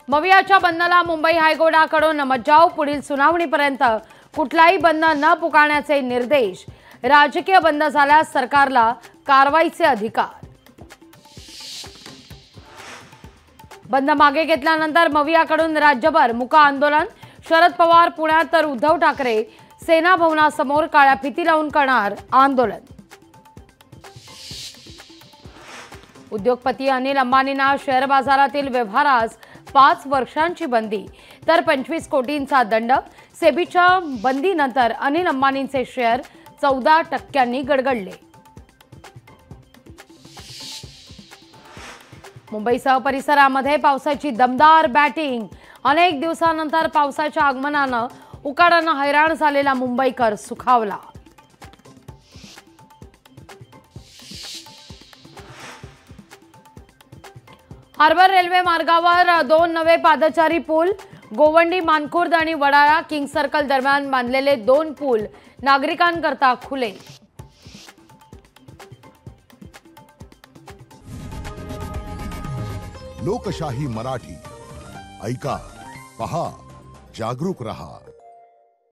मवियाच्या बंदला मुंबई हायकोर्टाकडून मज्जाव, पुढील सुनावणीपर्यंत कुठलाही बंद न पुकारण्याचे निर्देश। राजकीय बंद झाल्यास सरकारला कारवाईचे अधिकार। बंद मागे घेतल्यानंतर मवियाकडून राज्यभर मूक आंदोलन। शरद पवार पुण्यात तर उद्धव ठाकरे सेना भवनासमोर काळ्या फिती लावून करणार आंदोलन। उद्योगपती अनिल अंबानींना शेअर बाजारातील व्यवहारास 5 वर्षांची बंदी तर 25 कोटींचा दंड। सेबीच्या बंदीनंतर अनिल अंबानींचे शेअर 14% गडगडले। मुंबईसह परिसरामध्ये पावसाची दमदार बॅटिंग। अनेक दिवसांनंतर पावसाच्या आगमनानं उकाड्यानं हैराण झालेला मुंबईकर सुखावला। हार्बर रेल्वे मार्गावर 2 नवे पादचारी पूल। गोवंडी, मानखुर्द आणि वडाळा किंग सर्कल दरम्यान बांधलेले 2 पूल नागरिकांकरता खुले। लोकशाही मराठी ऐका, पहा, जागरूक रहा।